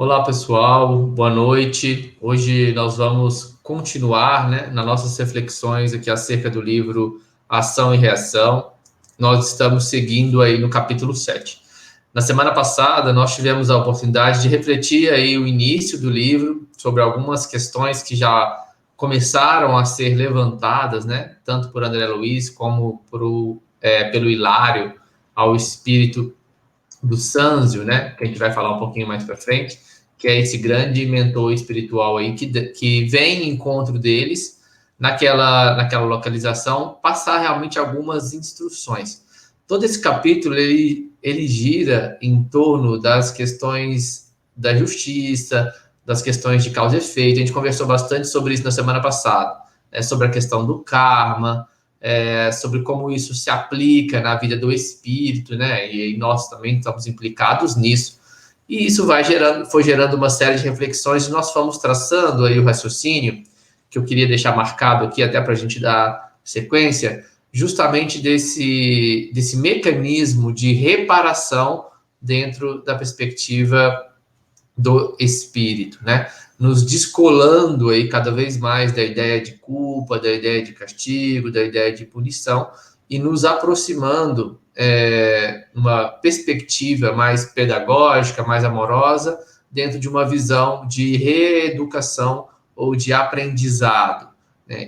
Olá, pessoal, boa noite. Hoje nós vamos continuar, nas nossas reflexões aqui acerca do livro Ação e Reação. Nós estamos seguindo aí no capítulo 7. Na semana passada, nós tivemos a oportunidade de refletir aí o início do livro sobre algumas questões que já começaram a ser levantadas, tanto por André Luiz como pelo Hilário, ao espírito do Sanzio, que a gente vai falar um pouquinho mais para frente, que é esse grande mentor espiritual aí que vem em encontro deles naquela localização, passar realmente algumas instruções. Todo esse capítulo ele gira em torno das questões da justiça, das questões de causa e efeito. A gente conversou bastante sobre isso na semana passada, sobre a questão do karma, sobre como isso se aplica na vida do espírito, E nós também estamos implicados nisso. E isso foi gerando uma série de reflexões e nós fomos traçando aí o raciocínio que eu queria deixar marcado aqui até para a gente dar sequência, justamente desse mecanismo de reparação dentro da perspectiva do espírito, Nos descolando aí cada vez mais da ideia de culpa, da ideia de castigo, da ideia de punição e nos aproximando uma perspectiva mais pedagógica, mais amorosa, dentro de uma visão de reeducação ou de aprendizado,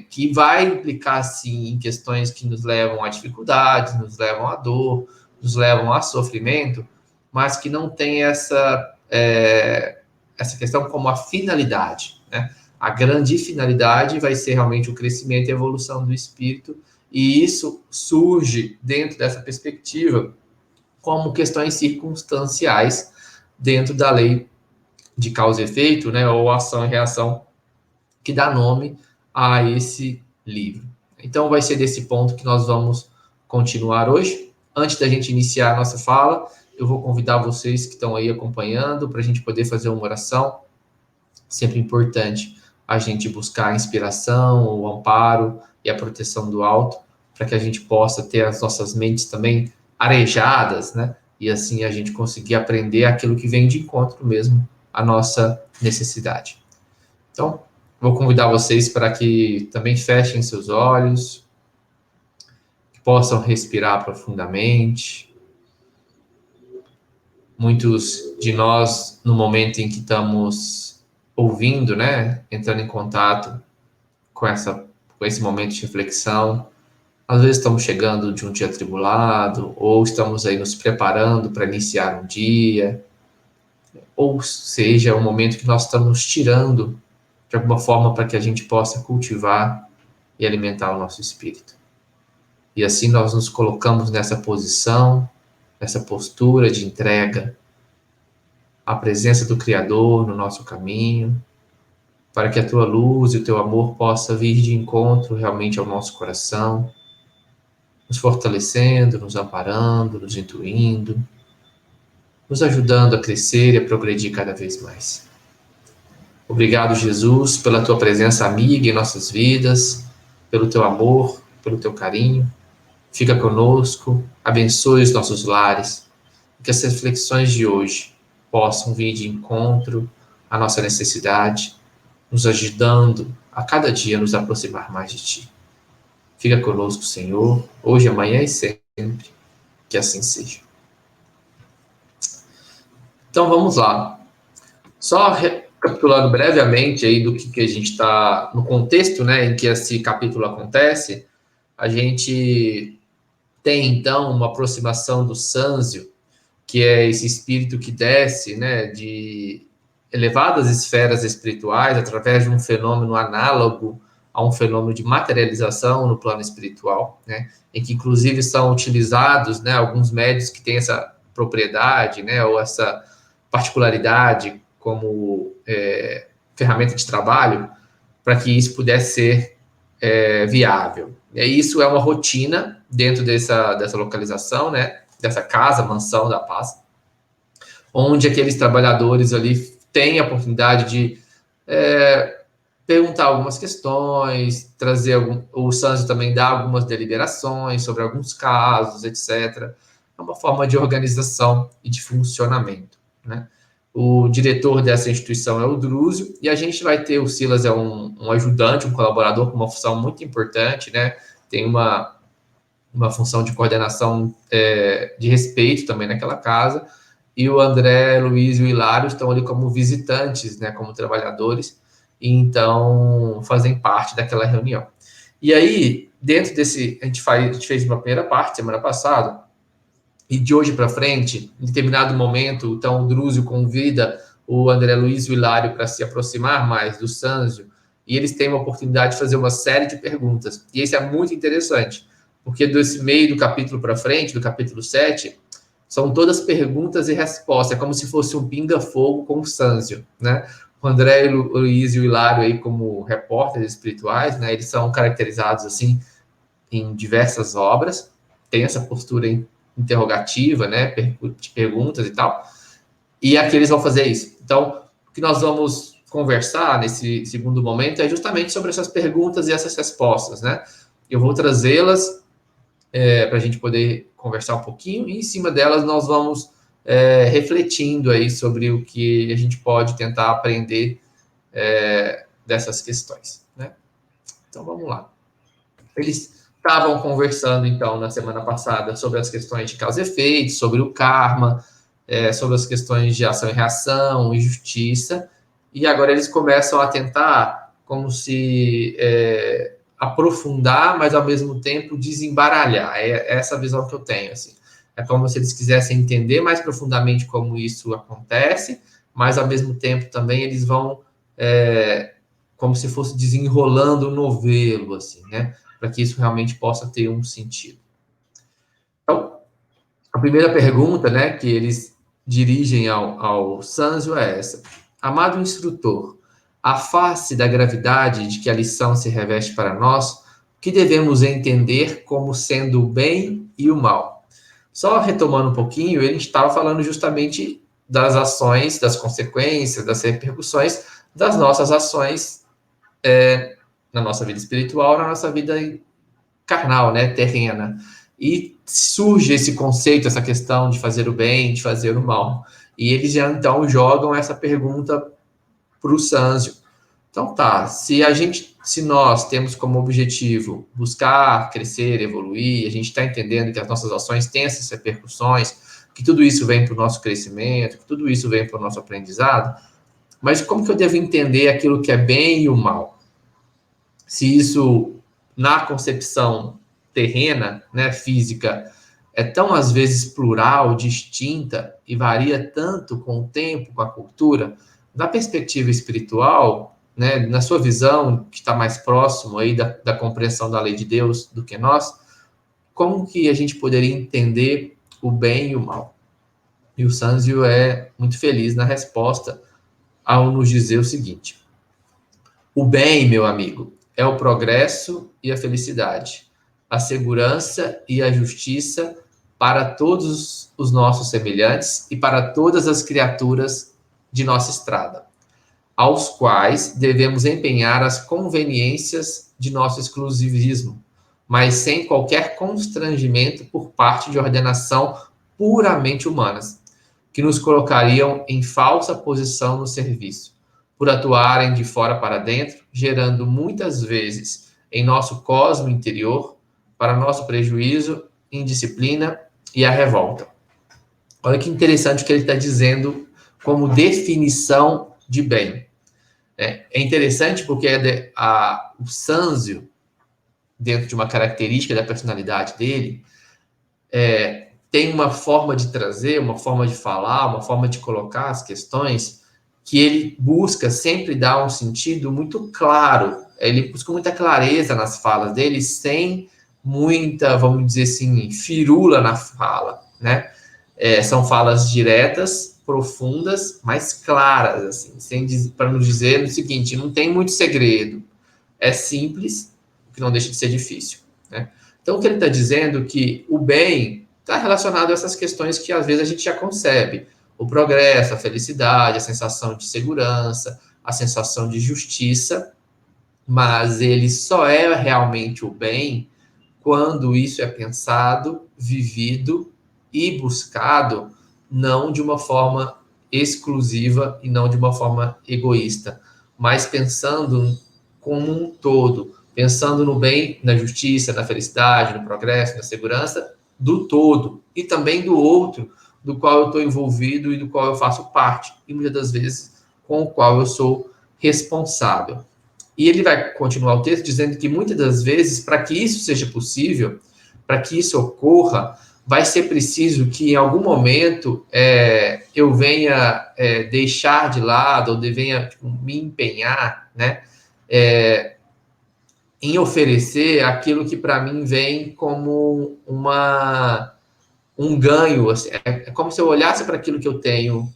que vai implicar, sim, em questões que nos levam a dificuldades, nos levam à dor, nos levam a sofrimento, mas que não tem essa questão como a finalidade, A grande finalidade vai ser realmente o crescimento e a evolução do espírito, e isso surge dentro dessa perspectiva como questões circunstanciais dentro da lei de causa e efeito, ou ação e reação, que dá nome a esse livro. Então, vai ser desse ponto que nós vamos continuar hoje. Antes da gente iniciar a nossa fala, eu vou convidar vocês que estão aí acompanhando para a gente poder fazer uma oração. Sempre importante a gente buscar a inspiração, o amparo e a proteção do alto, para que a gente possa ter as nossas mentes também arejadas, E assim a gente conseguir aprender aquilo que vem de encontro mesmo à nossa necessidade. Então, vou convidar vocês para que também fechem seus olhos, que possam respirar profundamente. Muitos de nós, no momento em que estamos ouvindo, entrando em contato com esse momento de reflexão, às vezes estamos chegando de um dia atribulado, ou estamos aí nos preparando para iniciar um dia, ou seja, um momento que nós estamos tirando de alguma forma para que a gente possa cultivar e alimentar o nosso espírito. E assim nós nos colocamos nessa posição, nessa postura de entrega à presença do Criador no nosso caminho, para que a tua luz e o teu amor possa vir de encontro realmente ao nosso coração, nos fortalecendo, nos amparando, nos intuindo, nos ajudando a crescer e a progredir cada vez mais. Obrigado, Jesus, pela tua presença amiga em nossas vidas, pelo teu amor, pelo teu carinho. Fica conosco, abençoe os nossos lares, que as reflexões de hoje possam vir de encontro à nossa necessidade, nos ajudando a cada dia nos aproximar mais de Ti. Fica conosco, Senhor, hoje, amanhã e sempre, que assim seja. Então vamos lá. Só recapitulando brevemente aí do que a gente está no contexto, em que esse capítulo acontece, a gente tem então uma aproximação do Sanzio, que é esse espírito que desce, de elevadas esferas espirituais através de um fenômeno análogo a um fenômeno de materialização no plano espiritual, em que inclusive são utilizados, alguns médios que têm essa propriedade, ou essa particularidade como ferramenta de trabalho, para que isso pudesse ser viável. E isso é uma rotina dentro dessa localização, dessa casa, mansão da paz, onde aqueles trabalhadores ali têm a oportunidade de perguntar algumas questões, o Sanzio também dá algumas deliberações sobre alguns casos, etc. É uma forma de organização e de funcionamento, O diretor dessa instituição é o Drúzio, e a gente vai ter, o Silas é um ajudante, um colaborador com uma função muito importante, né? Tem uma função de coordenação de respeito também naquela casa, e o André, Luiz e o Hilário estão ali como visitantes, né, como trabalhadores, e então fazem parte daquela reunião. E aí, dentro desse, a gente fez uma primeira parte semana passada, e de hoje para frente, em determinado momento, então o Drúzio convida o André Luiz e o Hilário para se aproximar mais do Sanzio, e eles têm uma oportunidade de fazer uma série de perguntas. E isso é muito interessante, porque desse meio do capítulo para frente, do capítulo 7, são todas perguntas e respostas, é como se fosse um pinga-fogo com o Sanzio, né? O André Luiz e o Hilário aí como repórteres espirituais, né? Eles são caracterizados assim em diversas obras, tem essa postura interrogativa, né? De perguntas e tal. E aqui eles vão fazer isso. Então, o que nós vamos conversar nesse segundo momento é justamente sobre essas perguntas e essas respostas, né? Eu vou trazê-las para a gente poder conversar um pouquinho, e em cima delas nós vamos refletindo aí sobre o que a gente pode tentar aprender dessas questões, né? Então, vamos lá. Eles estavam conversando, então, na semana passada sobre as questões de causa e efeito, sobre o karma, sobre as questões de ação e reação e justiça, e agora eles começam a tentar como se aprofundar, mas ao mesmo tempo desembaralhar. É essa visão que eu tenho, assim. É como se eles quisessem entender mais profundamente como isso acontece, mas ao mesmo tempo também eles vão como se fosse desenrolando um novelo, assim, né? Para que isso realmente possa ter um sentido. Então, a primeira pergunta, né, que eles dirigem ao Sanzio é essa: amado instrutor, à face da gravidade de que a lição se reveste para nós, o que devemos entender como sendo o bem e o mal? Só retomando um pouquinho, ele estava falando justamente das ações, das consequências, das repercussões das nossas ações na nossa vida espiritual, na nossa vida carnal, né, terrena. E surge esse conceito, essa questão de fazer o bem, de fazer o mal. E eles já então jogam essa pergunta para o Sanzio. Então tá, se nós temos como objetivo buscar crescer, evoluir, a gente está entendendo que as nossas ações têm essas repercussões, que tudo isso vem para o nosso crescimento, que tudo isso vem para o nosso aprendizado, mas como que eu devo entender aquilo que é bem e o mal? Se isso, na concepção terrena, né, física, é tão, às vezes, plural, distinta, e varia tanto com o tempo, com a cultura, na perspectiva espiritual, né, na sua visão, que está mais próximo aí da compreensão da lei de Deus do que nós, como que a gente poderia entender o bem e o mal? E o Sanzio é muito feliz na resposta ao nos dizer o seguinte: o bem, meu amigo, é o progresso e a felicidade, a segurança e a justiça para todos os nossos semelhantes e para todas as criaturas de nossa estrada, aos quais devemos empenhar as conveniências de nosso exclusivismo, mas sem qualquer constrangimento por parte de ordenação puramente humanas, que nos colocariam em falsa posição no serviço, por atuarem de fora para dentro, gerando muitas vezes em nosso cosmo interior, para nosso prejuízo, indisciplina e a revolta. Olha que interessante o que ele está dizendo como definição de bem. É interessante porque o Sanzio, dentro de uma característica da personalidade dele, tem uma forma de trazer, uma forma de falar, uma forma de colocar as questões que ele busca sempre dar um sentido muito claro. Ele busca muita clareza nas falas dele, sem muita, vamos dizer assim, firula na fala, né? São falas diretas, profundas, mas claras, assim, para nos dizer o seguinte: não tem muito segredo, é simples, o que não deixa de ser difícil, né? Então, o que ele está dizendo é que o bem está relacionado a essas questões que às vezes a gente já concebe: o progresso, a felicidade, a sensação de segurança, a sensação de justiça, mas ele só é realmente o bem quando isso é pensado, vivido e buscado não de uma forma exclusiva e não de uma forma egoísta, mas pensando como um todo, pensando no bem, na justiça, na felicidade, no progresso, na segurança do todo e também do outro, do qual eu estou envolvido e do qual eu faço parte, e muitas das vezes com o qual eu sou responsável. E ele vai continuar o texto dizendo que muitas das vezes, para que isso seja possível, para que isso ocorra, vai ser preciso que em algum momento eu venha deixar de lado, ou venha me empenhar, né, em oferecer aquilo que para mim vem como um ganho. Assim, é como se eu olhasse para aquilo que eu tenho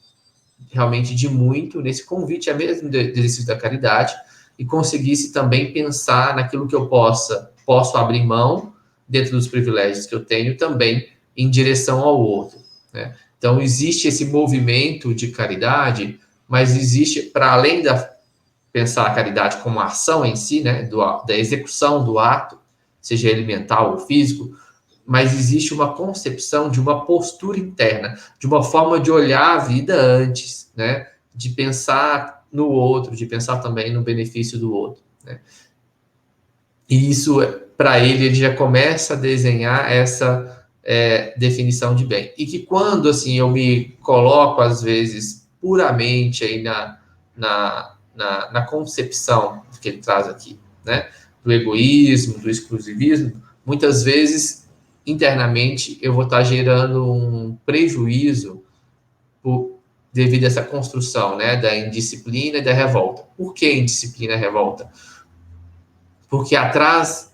realmente de muito, nesse convite é mesmo do exercício da caridade, e conseguisse também pensar naquilo que eu posso abrir mão dentro dos privilégios que eu tenho também em direção ao outro, né? Então, existe esse movimento de caridade, mas existe, para além da pensar a caridade como ação em si, né, da execução do ato, seja ele mental ou físico, mas existe uma concepção de uma postura interna, de uma forma de olhar a vida antes, né, de pensar no outro, de pensar também no benefício do outro, né? E isso, para ele já começa a desenhar essa definição de bem. E que quando, assim, eu me coloco, às vezes, puramente aí na concepção que ele traz aqui, né, do egoísmo, do exclusivismo, muitas vezes, internamente, eu vou estar gerando um prejuízo devido a essa construção, né, da indisciplina e da revolta. Por que indisciplina e revolta? Porque atrás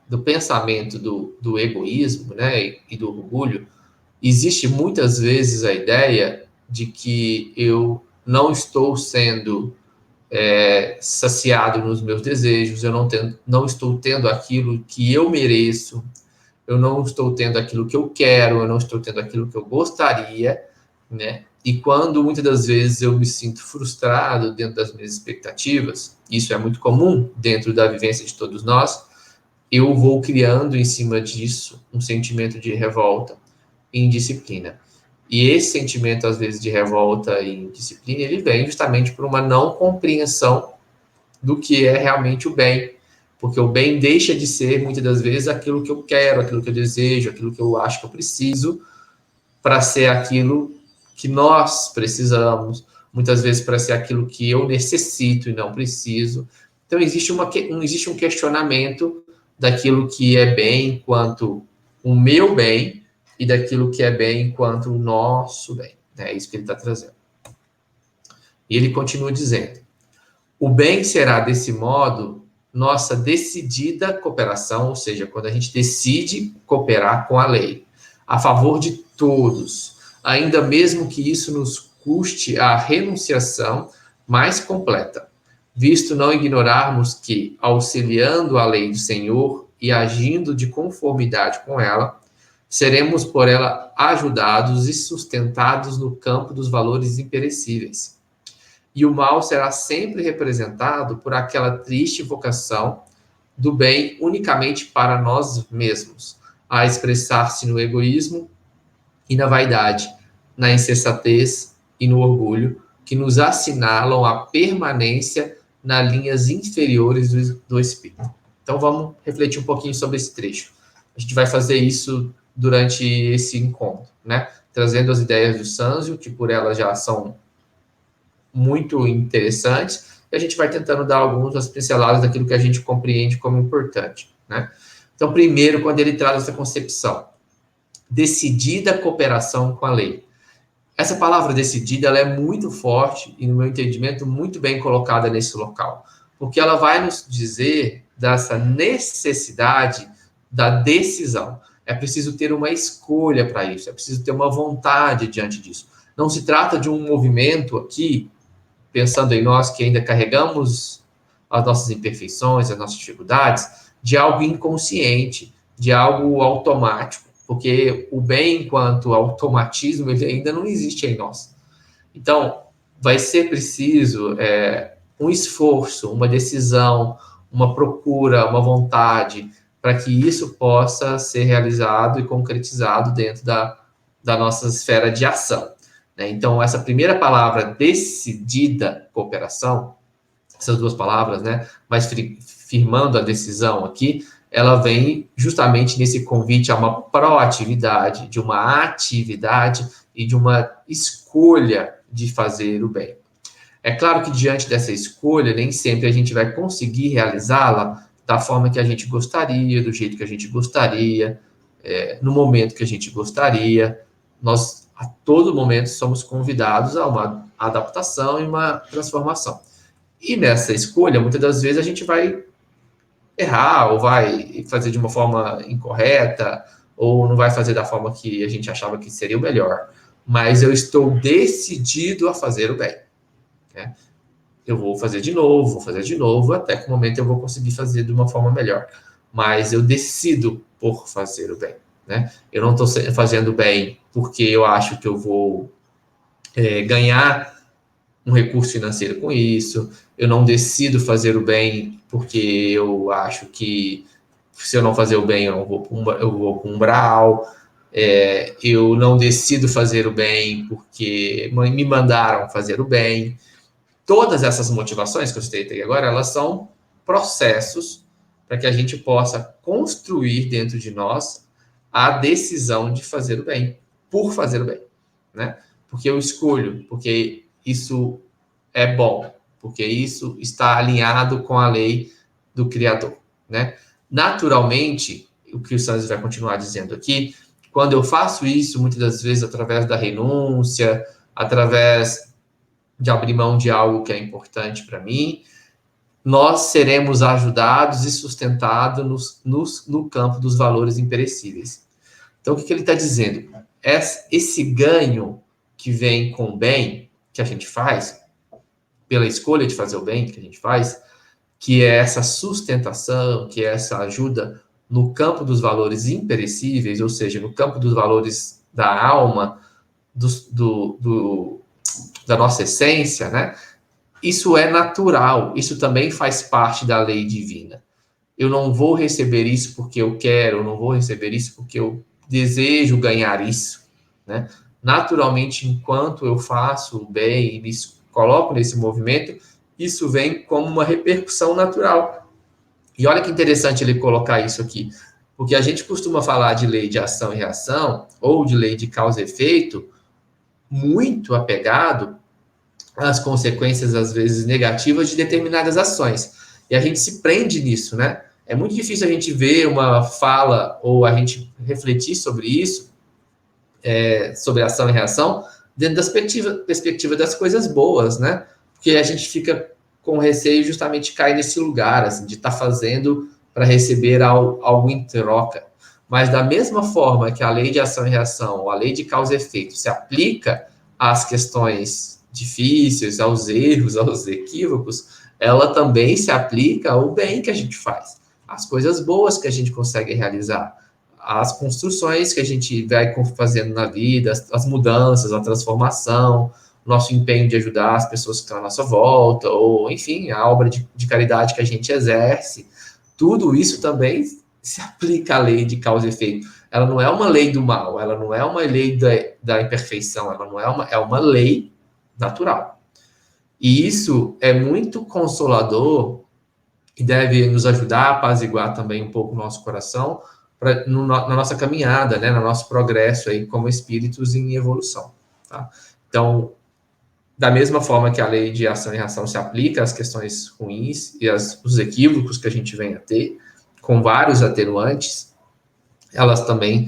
do pensamento do egoísmo, né, e do orgulho, existe muitas vezes a ideia de que eu não estou sendo saciado nos meus desejos, eu não estou tendo aquilo que eu mereço, eu não estou tendo aquilo que eu quero, eu não estou tendo aquilo que eu gostaria, né? E quando muitas das vezes eu me sinto frustrado dentro das minhas expectativas, isso é muito comum dentro da vivência de todos nós, eu vou criando em cima disso um sentimento de revolta e indisciplina. E esse sentimento, às vezes, de revolta e indisciplina, ele vem justamente por uma não compreensão do que é realmente o bem. Porque o bem deixa de ser, muitas das vezes, aquilo que eu quero, aquilo que eu desejo, aquilo que eu acho que eu preciso, para ser aquilo que nós precisamos, muitas vezes para ser aquilo que eu necessito e não preciso. Então, existe um questionamento daquilo que é bem enquanto o meu bem e daquilo que é bem enquanto o nosso bem. É isso que ele está trazendo. E ele continua dizendo: o bem será, desse modo, nossa decidida cooperação, ou seja, quando a gente decide cooperar com a lei, a favor de todos, ainda mesmo que isso nos custe a renunciação mais completa, visto não ignorarmos que, auxiliando a lei do Senhor e agindo de conformidade com ela, seremos por ela ajudados e sustentados no campo dos valores imperecíveis. E o mal será sempre representado por aquela triste vocação do bem unicamente para nós mesmos, a expressar-se no egoísmo e na vaidade, na insensatez e no orgulho, que nos assinalam a permanência nas linhas inferiores do espírito. Então vamos refletir um pouquinho sobre esse trecho. A gente vai fazer isso durante esse encontro, né? Trazendo as ideias do Sanzio, que por elas já são muito interessantes, e a gente vai tentando dar algumas pinceladas daquilo que a gente compreende como importante, né? Então, primeiro, quando ele traz essa concepção, decidida cooperação com a lei. Essa palavra decidida, ela é muito forte e, no meu entendimento, muito bem colocada nesse local, porque ela vai nos dizer dessa necessidade da decisão. É preciso ter uma escolha para isso, é preciso ter uma vontade diante disso. Não se trata de um movimento aqui, pensando em nós que ainda carregamos as nossas imperfeições, as nossas dificuldades, de algo inconsciente, de algo automático, porque o bem enquanto automatismo, ele ainda não existe em nós. Então, vai ser preciso um esforço, uma decisão, uma procura, uma vontade, para que isso possa ser realizado e concretizado dentro da nossa esfera de ação. né? Então, essa primeira palavra, decidida cooperação, essas duas palavras, né, mas firmando a decisão aqui, ela vem justamente nesse convite a uma proatividade, de uma atividade e de uma escolha de fazer o bem. É claro que diante dessa escolha, nem sempre a gente vai conseguir realizá-la da forma que a gente gostaria, do jeito que a gente gostaria, no momento que a gente gostaria. Nós, a todo momento, somos convidados a uma adaptação e uma transformação. E nessa escolha, muitas das vezes, a gente vai errar, ou vai fazer de uma forma incorreta, ou não vai fazer da forma que a gente achava que seria o melhor. Mas eu estou decidido a fazer o bem, né? Eu vou fazer de novo, até que o momento eu vou conseguir fazer de uma forma melhor. Mas eu decido por fazer o bem, né? Eu não estou fazendo bem porque eu acho que eu vou ganhar um recurso financeiro com isso. Eu não decido fazer o bem porque eu acho que se eu não fazer o bem eu vou para um umbral. Eu não decido fazer o bem porque me mandaram fazer o bem. Todas essas motivações que eu citei agora, elas são processos para que a gente possa construir dentro de nós a decisão de fazer o bem, por fazer o bem, né? Porque eu escolho, porque isso é bom, porque isso está alinhado com a lei do Criador, né? Naturalmente, o que o Santos vai continuar dizendo aqui, quando eu faço isso, muitas das vezes através da renúncia, através de abrir mão de algo que é importante para mim, nós seremos ajudados e sustentados no campo dos valores imperecíveis. Então, o que ele está dizendo? Esse ganho que vem com o bem que a gente faz, pela escolha de fazer o bem que a gente faz, que é essa sustentação, que é essa ajuda no campo dos valores imperecíveis, ou seja, no campo dos valores da alma, da nossa essência, né? Isso é natural, isso também faz parte da lei divina. Eu não vou receber isso porque eu quero, eu não vou receber isso porque eu desejo ganhar isso, né? Naturalmente, enquanto eu faço o bem e me coloco nesse movimento, isso vem como uma repercussão natural. E olha que interessante ele colocar isso aqui, porque a gente costuma falar de lei de ação e reação, ou de lei de causa e efeito, muito apegado às consequências, às vezes, negativas de determinadas ações. E a gente se prende nisso, né? É muito difícil a gente ver uma fala ou a gente refletir sobre isso, sobre ação e reação, dentro da perspectiva das coisas boas, né? Porque a gente fica com receio justamente de cair nesse lugar, assim, de estar fazendo para receber algo em troca. Mas da mesma forma que a lei de ação e reação, ou a lei de causa e efeito, se aplica às questões difíceis, aos erros, aos equívocos, ela também se aplica ao bem que a gente faz, às coisas boas que a gente consegue realizar, às construções que a gente vai fazendo na vida, as mudanças, a transformação, nosso empenho de ajudar as pessoas que estão à nossa volta, ou, enfim, a obra de caridade que a gente exerce. Tudo isso também se aplica à lei de causa e efeito. Ela não é uma lei do mal, ela não é uma lei da imperfeição, ela não é uma lei natural. E isso é muito consolador e deve nos ajudar a apaziguar também um pouco o nosso coração na nossa caminhada, né, no nosso progresso aí como espíritos em evolução. Tá? Então, da mesma forma que a lei de ação e reação se aplica às questões ruins e os equívocos que a gente vem a ter, com vários atenuantes, ela também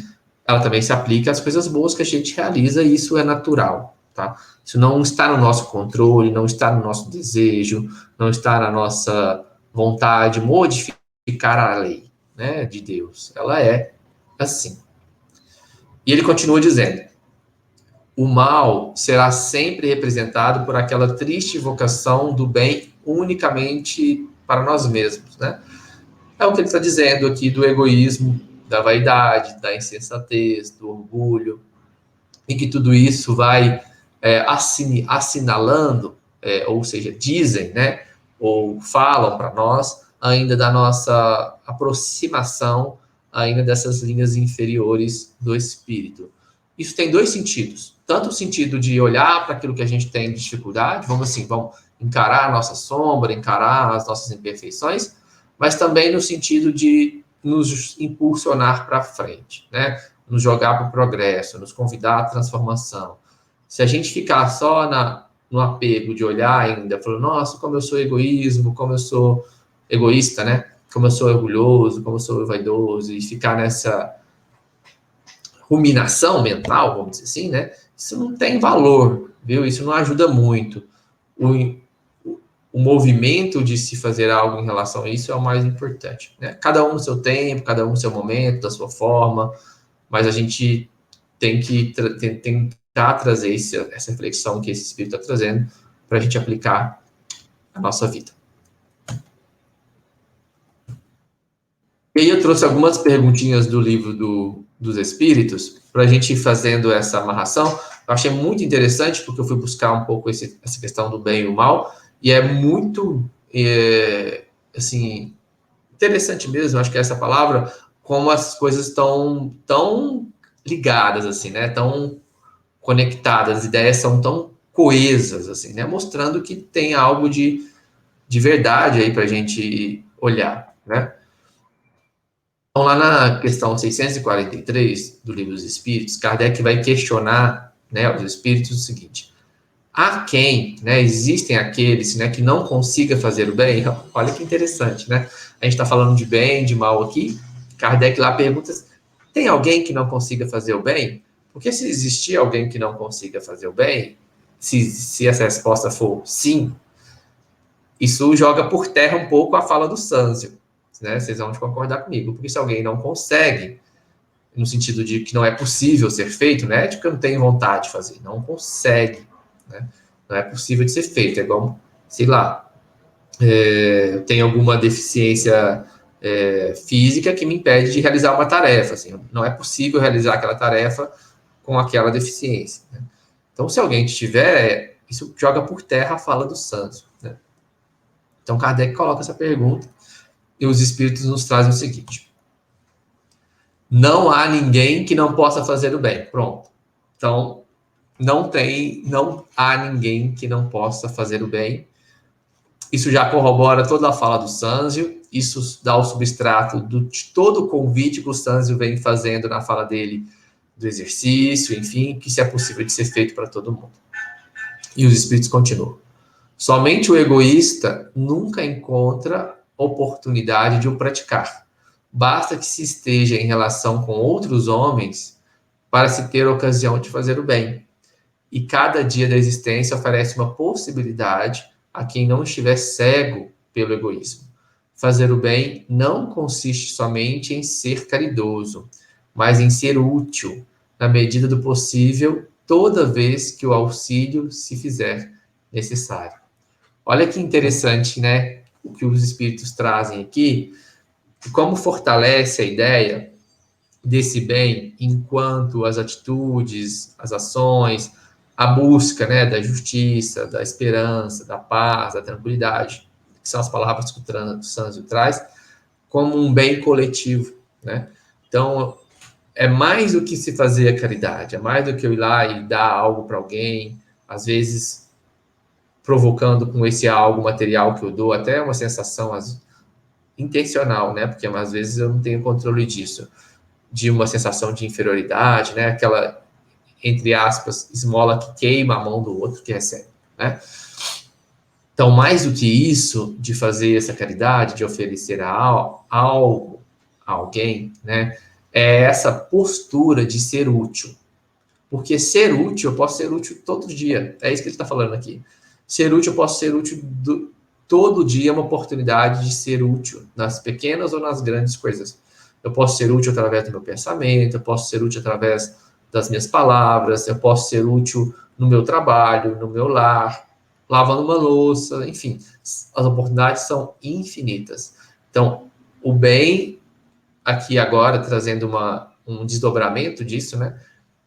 se aplica às coisas boas que a gente realiza e isso é natural, tá? Isso não está no nosso controle, não está no nosso desejo, não está na nossa vontade de modificar a lei, né, de Deus. Ela é assim. E ele continua dizendo: o mal será sempre representado por aquela triste vocação do bem unicamente para nós mesmos, né? É o que ele está dizendo aqui do egoísmo, da vaidade, da insensatez, do orgulho, e que tudo isso vai assinalando, ou seja, dizem, né, ou falam para nós ainda da nossa aproximação ainda dessas linhas inferiores do espírito. isso tem dois sentidos. Tanto o sentido de olhar para aquilo que a gente tem de dificuldade, vamos encarar a nossa sombra, encarar as nossas imperfeições, mas também no sentido de nos impulsionar para frente, né? Nos jogar para o progresso, nos convidar à transformação. Se a gente ficar só no apego de olhar ainda, falando, nossa, como eu sou egoísmo, como eu sou egoísta, né? Como eu sou orgulhoso, como eu sou vaidoso, e ficar nessa ruminação mental, vamos dizer assim, né? Isso não tem valor, viu? Isso não ajuda muito. O movimento de se fazer algo em relação a isso é o mais importante, né? Cada um no seu tempo, cada um no seu momento, da sua forma, mas a gente tem que tentar trazer essa reflexão que esse espírito está trazendo para a gente aplicar a nossa vida. E aí eu trouxe algumas perguntinhas do livro dos Espíritos, para a gente ir fazendo essa amarração. Eu achei muito interessante, porque eu fui buscar um pouco essa questão do bem e o mal, e é muito, assim, interessante mesmo, acho que é essa palavra, como as coisas estão tão ligadas, assim, né? Tão conectadas, as ideias são tão coesas, assim, né? Mostrando que tem algo de verdade aí para a gente olhar, né? Então, lá na questão 643 do Livro dos Espíritos, Kardec vai questionar, né, os espíritos o seguinte: há quem, né, existem aqueles, né, que não consiga fazer o bem? Olha que interessante, né? A gente está falando de bem, de mal aqui. Kardec lá pergunta: tem alguém que não consiga fazer o bem? Porque se existir alguém que não consiga fazer o bem, se essa resposta for sim, isso joga por terra um pouco a fala do Sanzio, né? Vocês vão concordar comigo, porque se alguém não consegue, no sentido de que não é possível ser feito, não é de que eu não tenho vontade de fazer, não consegue, né? Não é possível de ser feito, é igual, sei lá, eu tenho alguma deficiência física que me impede de realizar uma tarefa, assim, não é possível realizar aquela tarefa com aquela deficiência, né? Então, se alguém tiver, isso joga por terra a fala do Santos, né? Então, Kardec coloca essa pergunta e os espíritos nos trazem o seguinte: não há ninguém que não possa fazer o bem. Pronto. Então, não há ninguém que não possa fazer o bem. Isso já corrobora toda a fala do Sanzio, isso dá o substrato de todo o convite que o Sanzio vem fazendo na fala dele do exercício, enfim, que isso é possível de ser feito para todo mundo. E os espíritos continuam: somente o egoísta nunca encontra oportunidade de o praticar. Basta que se esteja em relação com outros homens para se ter ocasião de fazer o bem. E cada dia da existência oferece uma possibilidade a quem não estiver cego pelo egoísmo. Fazer o bem não consiste somente em ser caridoso, mas em ser útil, na medida do possível, toda vez que o auxílio se fizer necessário. Olha que interessante, né? O que os espíritos trazem aqui, e como fortalece a ideia desse bem enquanto as atitudes, as ações, a busca, né, da justiça, da esperança, da paz, da tranquilidade, que são as palavras que o Sanzio traz, como um bem coletivo, né? Então, é mais do que se fazer a caridade, é mais do que eu ir lá e dar algo para alguém, às vezes provocando com esse algo material que eu dou, até uma sensação intencional, né? Porque às vezes eu não tenho controle disso, de uma sensação de inferioridade, né? Aquela, entre aspas, esmola que queima a mão do outro que recebe, né? Então, mais do que isso, de fazer essa caridade, de oferecer algo a alguém, né? É essa postura de ser útil. Porque ser útil, eu posso ser útil todo dia. É isso que ele está falando aqui. Ser útil, eu posso ser útil todo dia, é uma oportunidade de ser útil, nas pequenas ou nas grandes coisas. Eu posso ser útil através do meu pensamento, eu posso ser útil através das minhas palavras, eu posso ser útil no meu trabalho, no meu lar, lavando uma louça, enfim. As oportunidades são infinitas. Então, o bem, aqui agora, trazendo um desdobramento disso, né?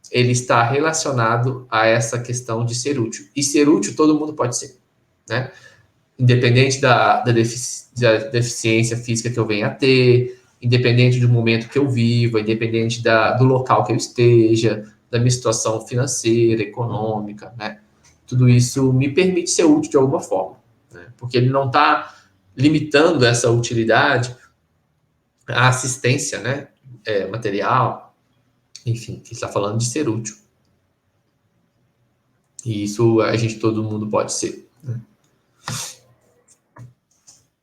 Ele está relacionado a essa questão de ser útil. E ser útil todo mundo pode ser, né? Independente da deficiência física que eu venha a ter, independente do momento que eu viva, independente do local que eu esteja, da minha situação financeira, econômica, né? Tudo isso me permite ser útil de alguma forma, né? Porque ele não está limitando essa utilidade à assistência, né? Material, enfim, ele está falando de ser útil. E isso todo mundo pode ser, né?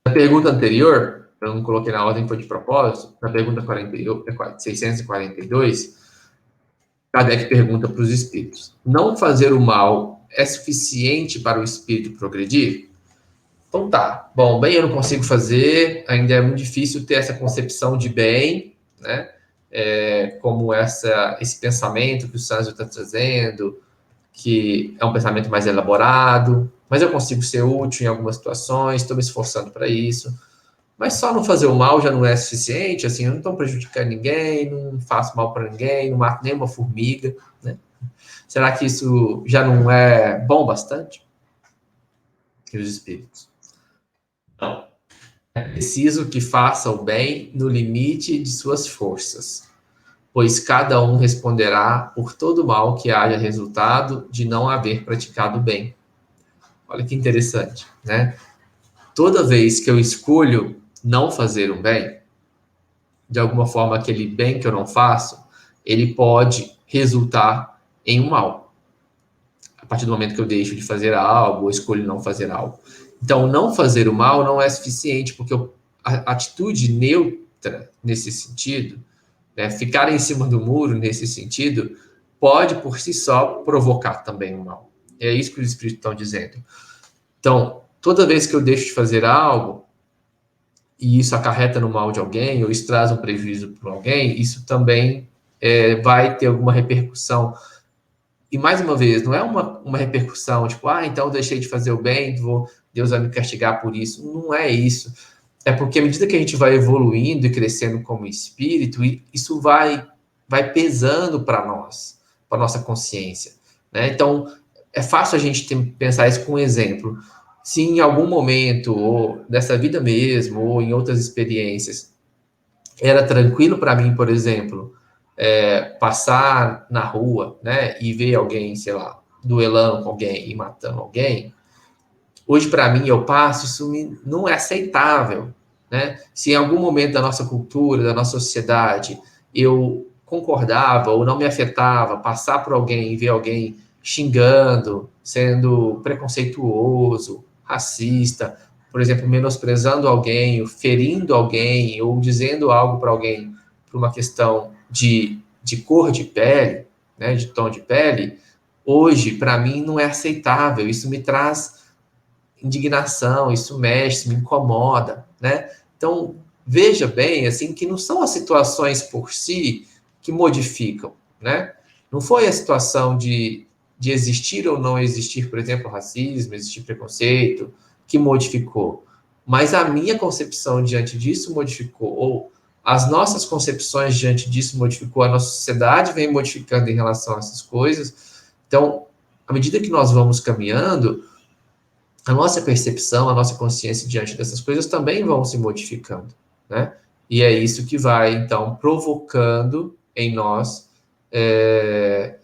Na pergunta anterior, eu não coloquei na ordem, foi de propósito, na pergunta 642, Kardec pergunta para os espíritos: não fazer o mal é suficiente para o espírito progredir? Então tá, bom, bem eu não consigo fazer, ainda é muito difícil ter essa concepção de bem, né? Como esse pensamento que o Sanzio está trazendo, que é um pensamento mais elaborado, mas eu consigo ser útil em algumas situações, estou me esforçando para isso. Mas só não fazer o mal já não é suficiente, assim, eu não estou prejudicando ninguém, não faço mal para ninguém, não mato nenhuma formiga, né? Será que isso já não é bom bastante? E os espíritos? Não. É preciso que faça o bem no limite de suas forças, pois cada um responderá por todo mal que haja resultado de não haver praticado o bem. Olha que interessante, né? Toda vez que eu escolho não fazer o bem, de alguma forma aquele bem que eu não faço, ele pode resultar em um mal. A partir do momento que eu deixo de fazer algo, ou escolho não fazer algo. Então, não fazer o mal não é suficiente, porque a atitude neutra nesse sentido, né, ficar em cima do muro nesse sentido, pode por si só provocar também o mal. É isso que os espíritos estão dizendo. Então, toda vez que eu deixo de fazer algo, e isso acarreta no mal de alguém, ou isso traz um prejuízo para alguém, isso também vai ter alguma repercussão. E mais uma vez, não é uma repercussão, tipo, então eu deixei de fazer o bem, Deus vai me castigar por isso. Não é isso. É porque à medida que a gente vai evoluindo e crescendo como espírito, isso vai pesando para nós, para nossa consciência, né? Então, é fácil a gente pensar isso com um exemplo. Se em algum momento, ou dessa vida mesmo, ou em outras experiências, era tranquilo para mim, por exemplo, passar na rua, né, e ver alguém, sei lá, duelando com alguém e matando alguém, hoje para mim eu passo, isso não é aceitável, né? Se em algum momento da nossa cultura, da nossa sociedade, eu concordava ou não me afetava passar por alguém e ver alguém xingando, sendo preconceituoso, racista, por exemplo, menosprezando alguém, ferindo alguém ou dizendo algo para alguém por uma questão de cor de pele, né, de tom de pele, hoje para mim não é aceitável. Isso me traz indignação, isso mexe, me incomoda, né? Então, veja bem, assim, que não são as situações por si que modificam, né? Não foi a situação de existir ou não existir, por exemplo, racismo, existir preconceito, que modificou. Mas a minha concepção diante disso modificou, ou as nossas concepções diante disso modificou, a nossa sociedade vem modificando em relação a essas coisas. Então, à medida que nós vamos caminhando, a nossa percepção, a nossa consciência diante dessas coisas também vão se modificando, né? E é isso que vai, então, provocando em nós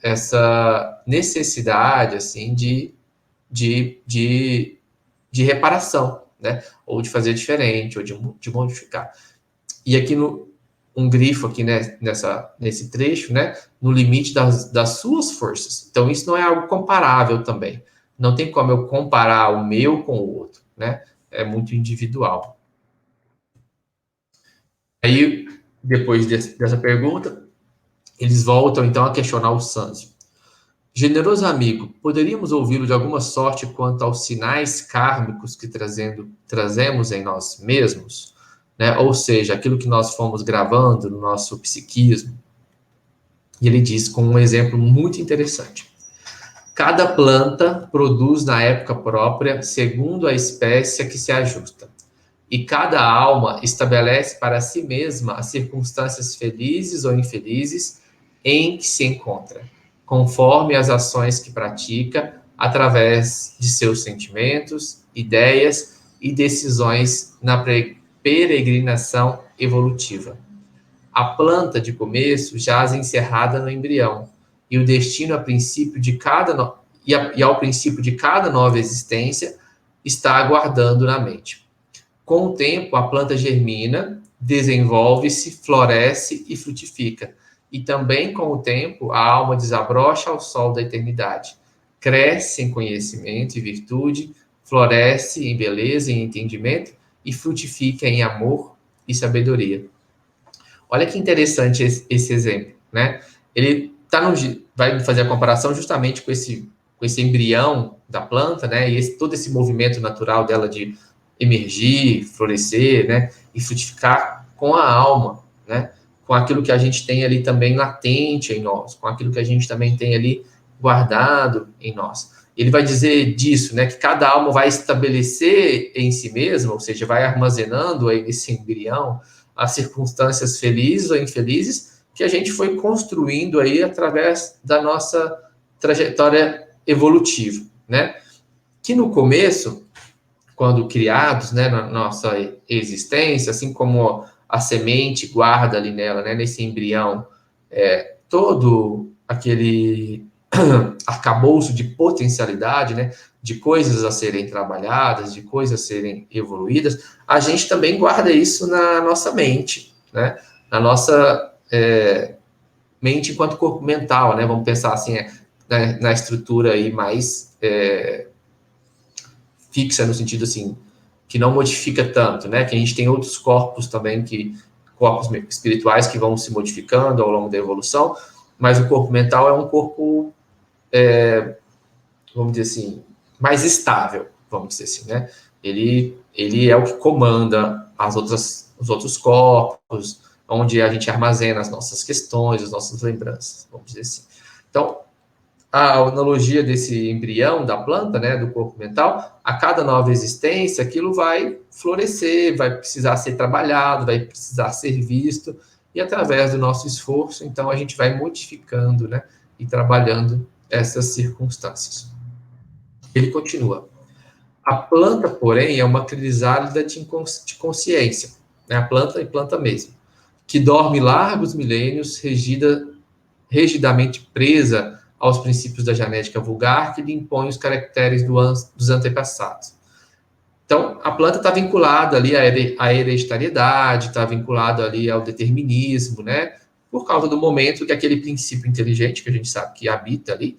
essa necessidade, assim, de, de, de reparação, né? Ou de fazer diferente, ou de modificar. E aqui um grifo aqui, né, nesse trecho, né, no limite das suas forças. Então, isso não é algo comparável também. Não tem como eu comparar o meu com o outro, né? É muito individual. Aí, depois dessa pergunta, eles voltam, então, a questionar o Sanzio. Generoso amigo, poderíamos ouvi-lo de alguma sorte quanto aos sinais kármicos que trazemos em nós mesmos? Né? Ou seja, aquilo que nós fomos gravando no nosso psiquismo. E ele diz com um exemplo muito interessante. Cada planta produz na época própria, segundo a espécie a que se ajusta. E cada alma estabelece para si mesma as circunstâncias felizes ou infelizes em que se encontra, conforme as ações que pratica, através de seus sentimentos, ideias e decisões na peregrinação evolutiva. A planta de começo jaz encerrada no embrião, e o destino a princípio de cada e ao princípio de cada nova existência está aguardando na mente. Com o tempo, a planta germina, desenvolve-se, floresce e frutifica. E também, com o tempo, a alma desabrocha ao sol da eternidade. Cresce em conhecimento e virtude, floresce em beleza e entendimento e frutifica em amor e sabedoria. Olha que interessante esse exemplo, né? Ele vai fazer a comparação justamente com esse embrião da planta, né? E todo esse movimento natural dela de emergir, florescer, né? E frutificar com a alma, né? Com aquilo que a gente tem ali também latente em nós, com aquilo que a gente também tem ali guardado em nós. Ele vai dizer disso, né? Que cada alma vai estabelecer em si mesma, ou seja, vai armazenando aí nesse embrião as circunstâncias felizes ou infelizes que a gente foi construindo aí através da nossa trajetória evolutiva, né? Que no começo, quando criados, né, na nossa existência, assim como a semente guarda ali nela, né, nesse embrião, todo aquele arcabouço de potencialidade, né, de coisas a serem trabalhadas, de coisas a serem evoluídas, a gente também guarda isso na nossa mente, né, na nossa mente enquanto corpo mental, né, vamos pensar assim, na estrutura aí mais fixa, no sentido assim, que não modifica tanto, né, que a gente tem outros corpos também, corpos espirituais que vão se modificando ao longo da evolução, mas o corpo mental é um corpo vamos dizer assim, mais estável, vamos dizer assim, né? Ele é o que comanda os outros corpos, onde a gente armazena as nossas questões, as nossas lembranças, vamos dizer assim. Então, a analogia desse embrião da planta, né, do corpo mental, a cada nova existência, aquilo vai florescer, vai precisar ser trabalhado, vai precisar ser visto, e através do nosso esforço, então, a gente vai modificando, né, e trabalhando essas circunstâncias. Ele continua. A planta, porém, é uma crisálida de consciência, né? A planta e planta mesmo, que dorme largos milênios, rigidamente presa aos princípios da genética vulgar que lhe impõe os caracteres dos antepassados. Então, a planta está vinculada ali à hereditariedade, está vinculada ali ao determinismo, né? Por causa do momento que aquele princípio inteligente, que a gente sabe que habita ali,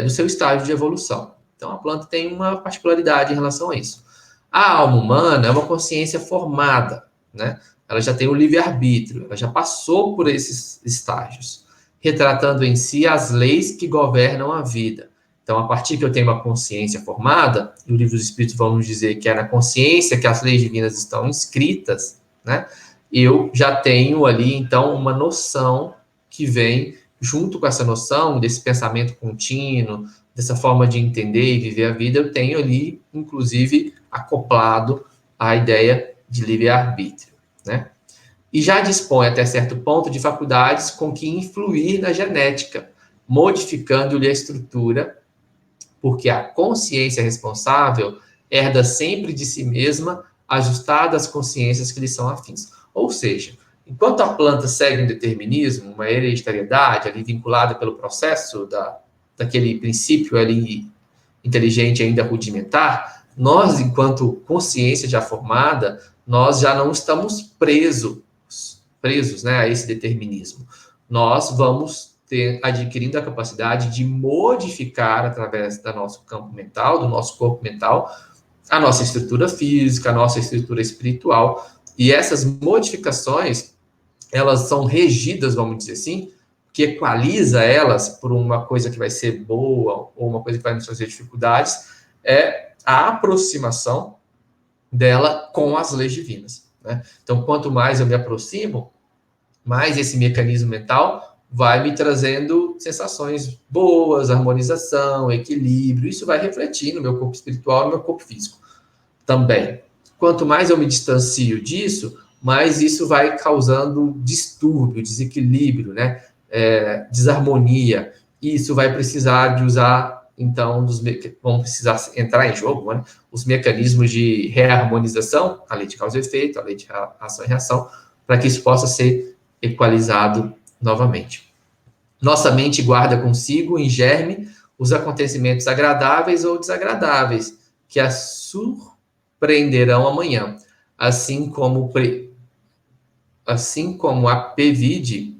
no seu estágio de evolução. Então, a planta tem uma particularidade em relação a isso. A alma humana é uma consciência formada, né? Ela já tem o livre-arbítrio, ela já passou por esses estágios, retratando em si as leis que governam a vida. Então, a partir que eu tenho uma consciência formada, e o Livro dos Espíritos vão nos dizer que é na consciência que as leis divinas estão inscritas, né? Eu já tenho ali, então, uma noção que vem junto com essa noção desse pensamento contínuo, dessa forma de entender e viver a vida, eu tenho ali, inclusive, acoplado a ideia de livre-arbítrio, né? E já dispõe, até certo ponto, de faculdades com que influir na genética, modificando-lhe a estrutura, porque a consciência responsável herda sempre de si mesma, ajustada às consciências que lhe são afins. Ou seja, enquanto a planta segue um determinismo, uma hereditariedade ali vinculada pelo processo daquele princípio ali inteligente ainda rudimentar, nós, enquanto consciência já formada, nós já não estamos presos, né, a esse determinismo. Nós vamos adquirindo a capacidade de modificar através do nosso campo mental, do nosso corpo mental, a nossa estrutura física, a nossa estrutura espiritual, e essas modificações, elas são regidas, vamos dizer assim, que equaliza elas por uma coisa que vai ser boa ou uma coisa que vai nos trazer dificuldades, é a aproximação dela com as leis divinas, né? Então, quanto mais eu me aproximo, mais esse mecanismo mental vai me trazendo sensações boas, harmonização, equilíbrio. Isso vai refletir no meu corpo espiritual, no meu corpo físico também. Quanto mais eu me distancio disso, mais isso vai causando distúrbio, desequilíbrio, né? Desarmonia. E isso vai precisar de usar, então, vão precisar entrar em jogo, né? Os mecanismos de reharmonização, a lei de causa e efeito, a lei de ação e reação, para que isso possa ser equalizado novamente. Nossa mente guarda consigo, em germe, os acontecimentos agradáveis ou desagradáveis, que a surpreenderão amanhã. Assim como, assim como a PVID,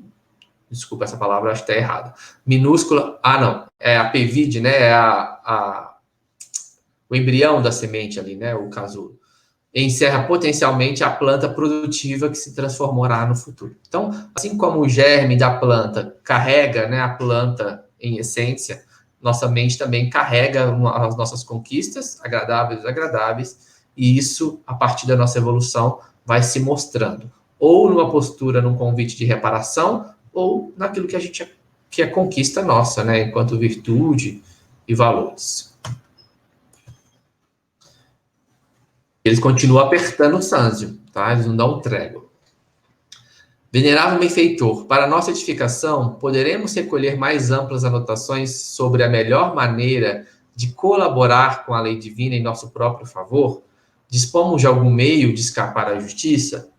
desculpa essa palavra, acho que está errada, minúscula, não, é a PVID, né, é o embrião da semente ali, né, o casulo, encerra potencialmente a planta produtiva que se transformará no futuro. Então, assim como o germe da planta carrega, né, a planta em essência, nossa mente também carrega as nossas conquistas, agradáveis e desagradáveis, e isso, a partir da nossa evolução, vai se mostrando. Ou numa postura, num convite de reparação, ou naquilo que a gente que é conquista nossa, né, enquanto virtude e valores. Eles continuam apertando o Sanzio, tá? Eles não dão trégua. Venerável benfeitor, para nossa edificação, poderemos recolher mais amplas anotações sobre a melhor maneira de colaborar com a lei divina em nosso próprio favor? Dispomos de algum meio de escapar à justiça?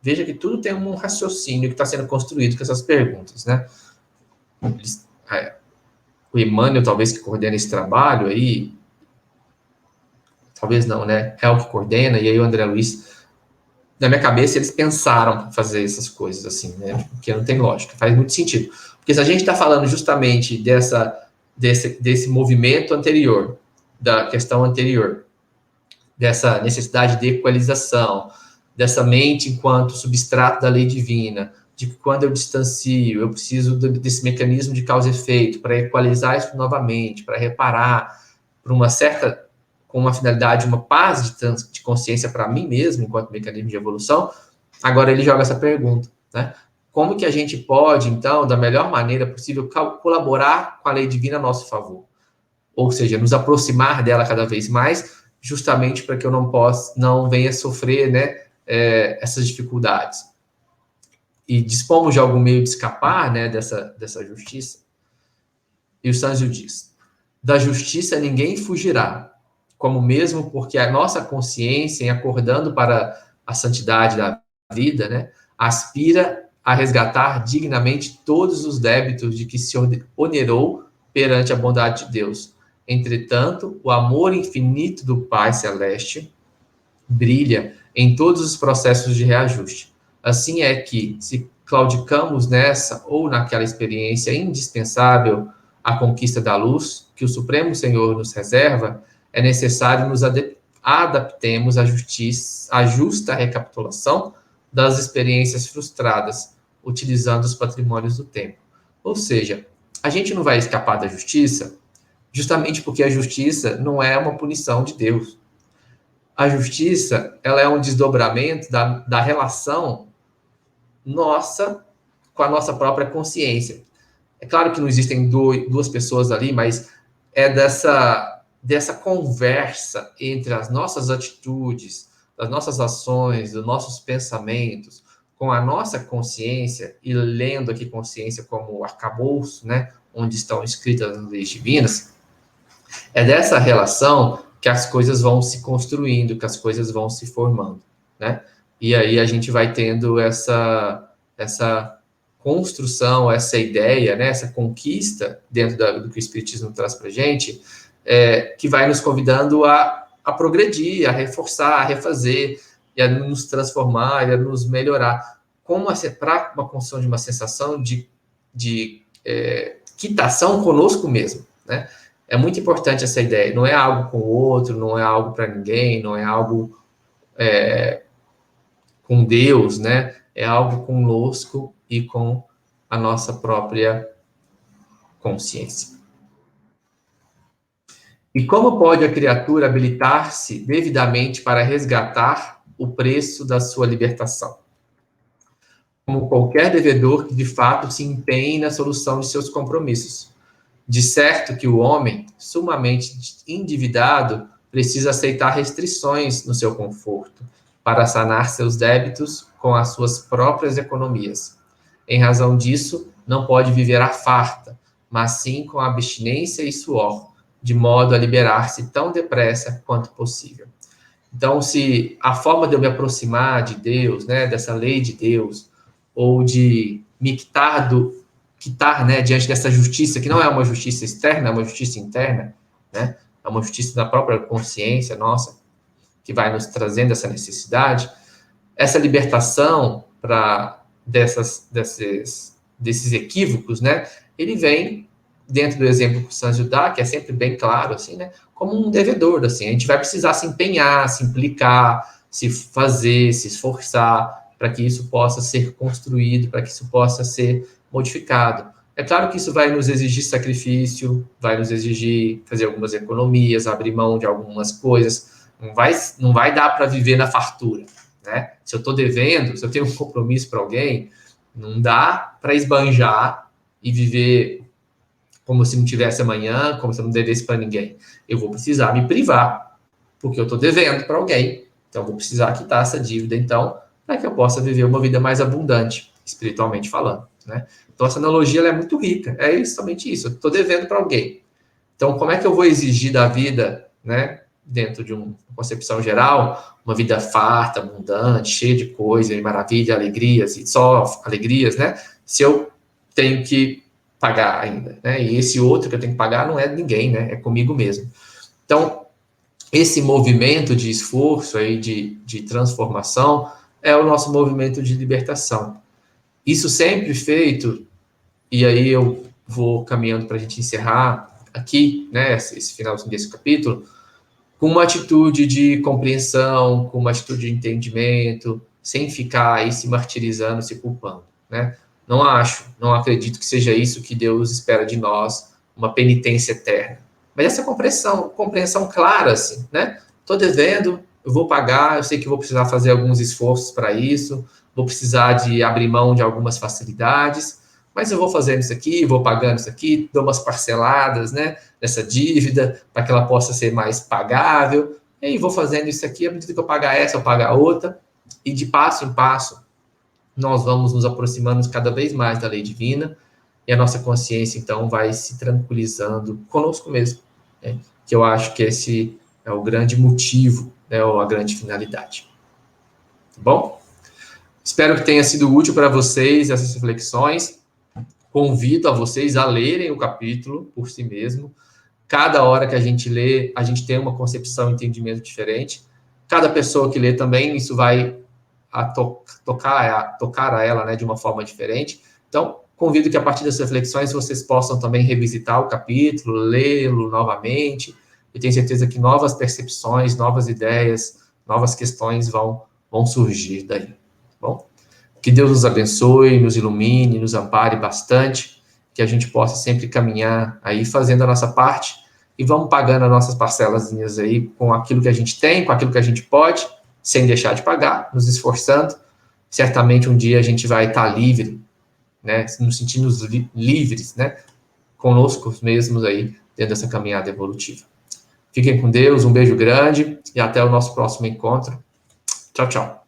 Veja que tudo tem um raciocínio que está sendo construído com essas perguntas, né? O Emmanuel, talvez, que coordena esse trabalho aí, talvez não, né? É o que coordena, e aí o André Luiz, na minha cabeça, eles pensaram fazer essas coisas assim, né? Porque não tem lógica, faz muito sentido. Porque se a gente está falando justamente desse movimento anterior, da questão anterior, dessa necessidade de equalização, dessa mente enquanto substrato da lei divina, de que quando eu distancio, eu preciso desse mecanismo de causa e efeito para equalizar isso novamente, para reparar, para uma certa, com uma finalidade, uma paz de consciência para mim mesmo, enquanto mecanismo de evolução. Agora ele joga essa pergunta, né? Como que a gente pode, então, da melhor maneira possível, colaborar com a lei divina a nosso favor? Ou seja, nos aproximar dela cada vez mais, justamente para que eu não venha sofrer, né, essas dificuldades. E dispomos de algum meio de escapar, né, dessa justiça? E o Sanzio diz: da justiça ninguém fugirá, como mesmo porque a nossa consciência, em acordando para a santidade da vida, né, aspira a resgatar dignamente todos os débitos de que se onerou perante a bondade de Deus. Entretanto, o amor infinito do Pai Celeste brilha em todos os processos de reajuste. Assim é que, se claudicamos nessa ou naquela experiência indispensável à conquista da luz que o Supremo Senhor nos reserva, é necessário nos adaptemos à justa recapitulação das experiências frustradas, utilizando os patrimônios do tempo. Ou seja, a gente não vai escapar da justiça justamente porque a justiça não é uma punição de Deus. A justiça, ela é um desdobramento da relação nossa com a nossa própria consciência. É claro que não existem duas pessoas ali, mas é dessa conversa entre as nossas atitudes, as nossas ações, os nossos pensamentos, com a nossa consciência, e lendo aqui consciência como arcabouço, né, onde estão escritas as leis divinas, é dessa relação que as coisas vão se construindo, que as coisas vão se formando, né? E aí a gente vai tendo essa construção, essa ideia, né? Essa conquista dentro do que o Espiritismo traz para a gente, que vai nos convidando a progredir, a reforçar, a refazer, e a nos transformar, e a nos melhorar. Como para uma construção de uma sensação de quitação conosco mesmo, né? É muito importante essa ideia. Não é algo com o outro, não é algo para ninguém, não é algo com Deus, né? É algo conosco e com a nossa própria consciência. E como pode a criatura habilitar-se devidamente para resgatar o preço da sua libertação? Como qualquer devedor que de fato se empenhe na solução de seus compromissos. De certo que o homem, sumamente endividado, precisa aceitar restrições no seu conforto, para sanar seus débitos com as suas próprias economias. Em razão disso, não pode viver à farta, mas sim com abstinência e suor, de modo a liberar-se tão depressa quanto possível. Então, se a forma de eu me aproximar de Deus, né, dessa lei de Deus, ou de me quitar quitar, né, diante dessa justiça, que não é uma justiça externa, é uma justiça interna, né, é uma justiça da própria consciência nossa, que vai nos trazendo essa necessidade, essa libertação desses equívocos, né, ele vem dentro do exemplo que o Sanzio dá, que é sempre bem claro, assim, né, como um devedor, assim, a gente vai precisar se empenhar, se implicar, se fazer, se esforçar, para que isso possa ser construído, para que isso possa ser modificado. É claro que isso vai nos exigir sacrifício, vai nos exigir fazer algumas economias, abrir mão de algumas coisas, não vai dar para viver na fartura, né? Se eu estou devendo, se eu tenho um compromisso para alguém, não dá para esbanjar e viver como se não tivesse amanhã, como se eu não devesse para ninguém. Eu vou precisar me privar, porque eu estou devendo para alguém. Então, eu vou precisar quitar essa dívida, então, para que eu possa viver uma vida mais abundante, espiritualmente falando, né? Então, essa analogia ela é muito rica. É somente isso. Eu estou devendo para alguém. Então, como é que eu vou exigir da vida, né, dentro de uma concepção geral, uma vida farta, abundante, cheia de coisas, maravilha, alegrias, e só alegrias, né? Se eu tenho que pagar ainda, né? E esse outro que eu tenho que pagar não é de ninguém, né? É comigo mesmo. Então, esse movimento de esforço aí, de transformação, é o nosso movimento de libertação. Isso sempre feito, e aí eu vou caminhando para a gente encerrar aqui, né, esse finalzinho desse capítulo, com uma atitude de compreensão, com uma atitude de entendimento, sem ficar aí se martirizando, se culpando, né? Não acredito que seja isso que Deus espera de nós, uma penitência eterna. Mas essa compreensão clara, assim, né? Estou devendo, eu vou pagar, eu sei que vou precisar fazer alguns esforços para isso, vou precisar de abrir mão de algumas facilidades, mas eu vou fazendo isso aqui, vou pagando isso aqui, dou umas parceladas, né, dessa dívida, para que ela possa ser mais pagável, e aí vou fazendo isso aqui, à medida que eu pagar essa, eu pagar a outra, e de passo em passo, nós vamos nos aproximando cada vez mais da lei divina, e a nossa consciência, então, vai se tranquilizando conosco mesmo, né? Que eu acho que esse é o grande motivo, né, ou a grande finalidade. Tá bom? Espero que tenha sido útil para vocês essas reflexões. Convido a vocês a lerem o capítulo por si mesmo. Cada hora que a gente lê, a gente tem uma concepção e entendimento diferente. Cada pessoa que lê também, isso vai tocar a ela, né, de uma forma diferente. Então, convido que a partir das reflexões vocês possam também revisitar o capítulo, lê-lo novamente. E tenho certeza que novas percepções, novas ideias, novas questões vão surgir daí. Tá bom? Que Deus nos abençoe, nos ilumine, nos ampare bastante, que a gente possa sempre caminhar aí fazendo a nossa parte e vamos pagando as nossas parcelazinhas aí com aquilo que a gente tem, com aquilo que a gente pode, sem deixar de pagar, nos esforçando. Certamente um dia a gente vai estar livre, né, nos sentindo livres, né, conosco mesmos aí dentro dessa caminhada evolutiva. Fiquem com Deus, um beijo grande e até o nosso próximo encontro. Tchau, tchau.